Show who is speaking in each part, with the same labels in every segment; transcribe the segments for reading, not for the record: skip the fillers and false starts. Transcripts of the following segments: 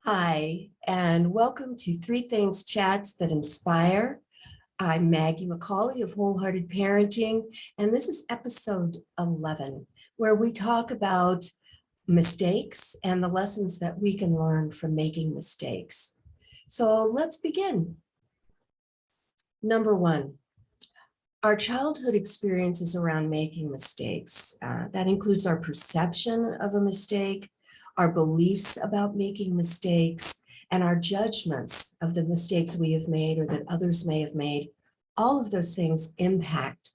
Speaker 1: Hi, and welcome to Three Things Chats That Inspire. I'm Maggie Macaulay of Wholehearted Parenting, and this is episode 11, where we talk about mistakes and the lessons that we can learn from making mistakes. So let's begin. Number one, our childhood experiences around making mistakes. That includes our perception of a mistake, our beliefs about making mistakes, and our judgments of the mistakes we have made or that others may have made. All of those things impact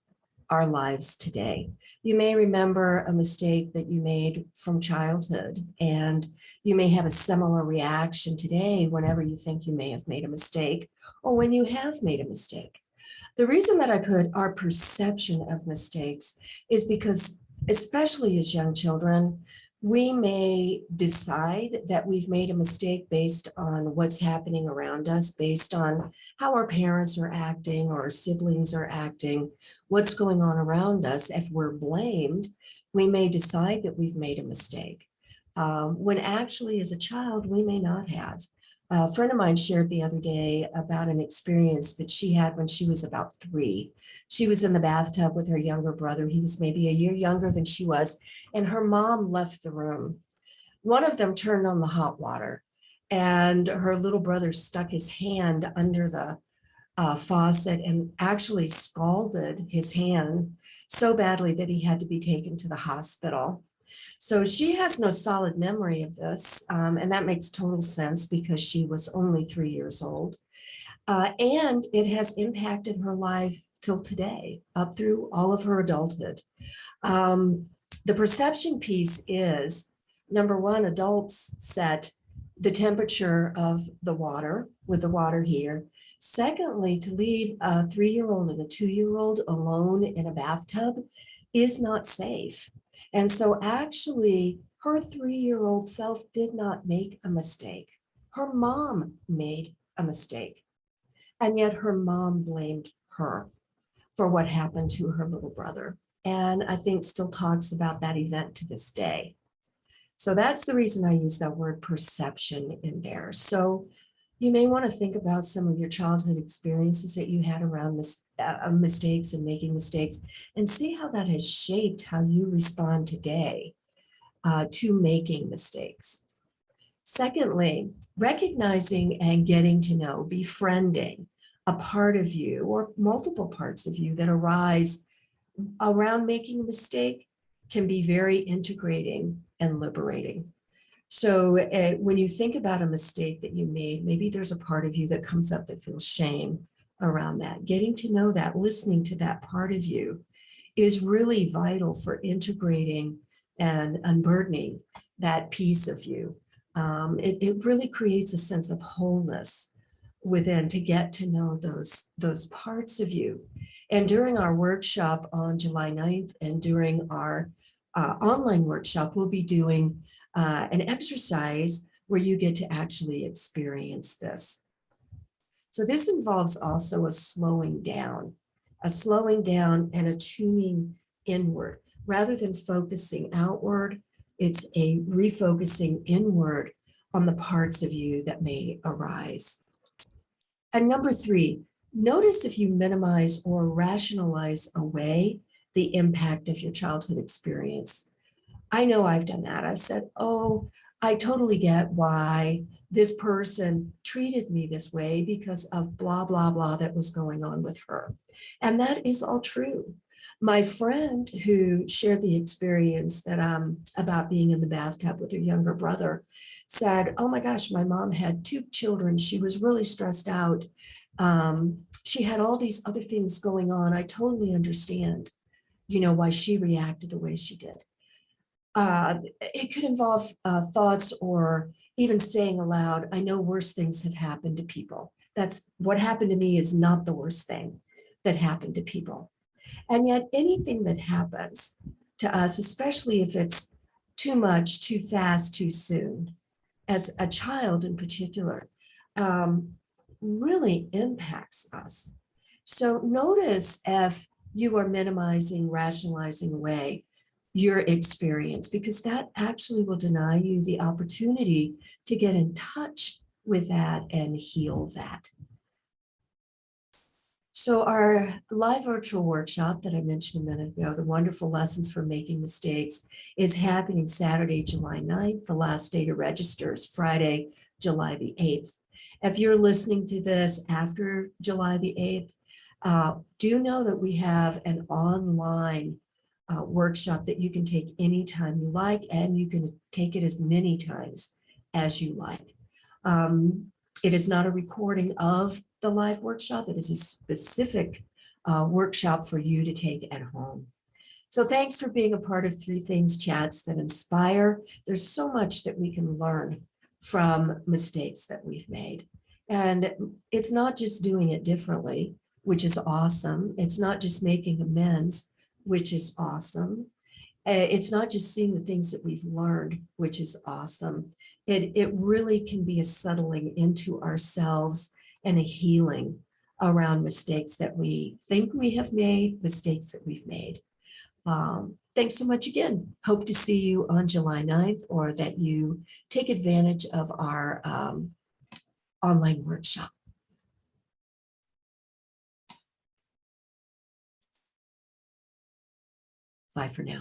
Speaker 1: our lives today. You may remember a mistake that you made from childhood, and you may have a similar reaction today whenever you think you may have made a mistake or when you have made a mistake. The reason that I put our perception of mistakes is because, especially as young children, we may decide that we've made a mistake based on what's happening around us, based on how our parents are acting or our siblings are acting, what's going on around us. If we're blamed, we may decide that we've made a mistake, when actually, as a child, we may not have. A friend of mine shared the other day about an experience that she had when she was about 3. She was in the bathtub with her younger brother. He was maybe a year younger than she was, and her mom left the room. One of them turned on the hot water, and her little brother stuck his hand under the faucet and actually scalded his hand so badly that he had to be taken to the hospital. So she has no solid memory of this, and that makes total sense because she was only 3 years old. And it has impacted her life till today, up through all of her adulthood. The perception piece is, number one, adults set the temperature of the water with the water heater. Secondly, to leave a 3-year-old and a 2-year-old alone in a bathtub is not safe. And so actually, her 3-year-old self did not make a mistake. Her mom made a mistake. And yet her mom blamed her for what happened to her little brother. And I think still talks about that event to this day. So that's the reason I use that word perception in there. So you may want to think about some of your childhood experiences that you had around mistakes and making mistakes, and see how that has shaped how you respond today to making mistakes. Secondly, recognizing and getting to know, befriending a part of you or multiple parts of you that arise around making a mistake can be very integrating and liberating. So when you think about a mistake that you made, maybe there's a part of you that comes up that feels shame around that. Getting to know that, listening to that part of you is really vital for integrating and unburdening that piece of you. It really creates a sense of wholeness within to get to know those parts of you. And during our workshop on July 9th and during our online workshop, we'll be doing an exercise where you get to actually experience this. So this involves also a slowing down and a tuning inward. Rather than focusing outward, it's a refocusing inward on the parts of you that may arise. And number 3, notice if you minimize or rationalize away the impact of your childhood experience. I know I've done that. I've said, oh, I totally get why this person treated me this way because of blah, blah, blah that was going on with her. And that is all true. My friend who shared the experience that about being in the bathtub with her younger brother said, oh my gosh, my mom had 2 children. She was really stressed out. She had all these other things going on. I totally understand, why she reacted the way she did. It could involve thoughts or even saying aloud, I know worse things have happened to people. That's what happened to me is not the worst thing that happened to people. And yet anything that happens to us, especially if it's too much, too fast, too soon, as a child in particular, really impacts us. So notice if you are minimizing, rationalizing away your experience, because that actually will deny you the opportunity to get in touch with that and heal that. So our live virtual workshop that I mentioned a minute ago, the wonderful lessons for making mistakes, is happening Saturday, July 9th. The last day to register is Friday, July the 8th. If you're listening to this after July the 8th, do know that we have an online workshop that you can take anytime you like, and you can take it as many times as you like. It is not a recording of the live workshop. It is a specific workshop for you to take at home. So thanks for being a part of Three Things Chats that inspire. There's so much that we can learn from mistakes that we've made. And it's not just doing it differently, which is awesome. It's not just making amends, which is awesome. It's not just seeing the things that we've learned, which is awesome. It really can be a settling into ourselves and a healing around mistakes that we think we have made, mistakes that we've made. Thanks so much again. Hope to see you on July 9th, or that you take advantage of our online workshop. Bye for now.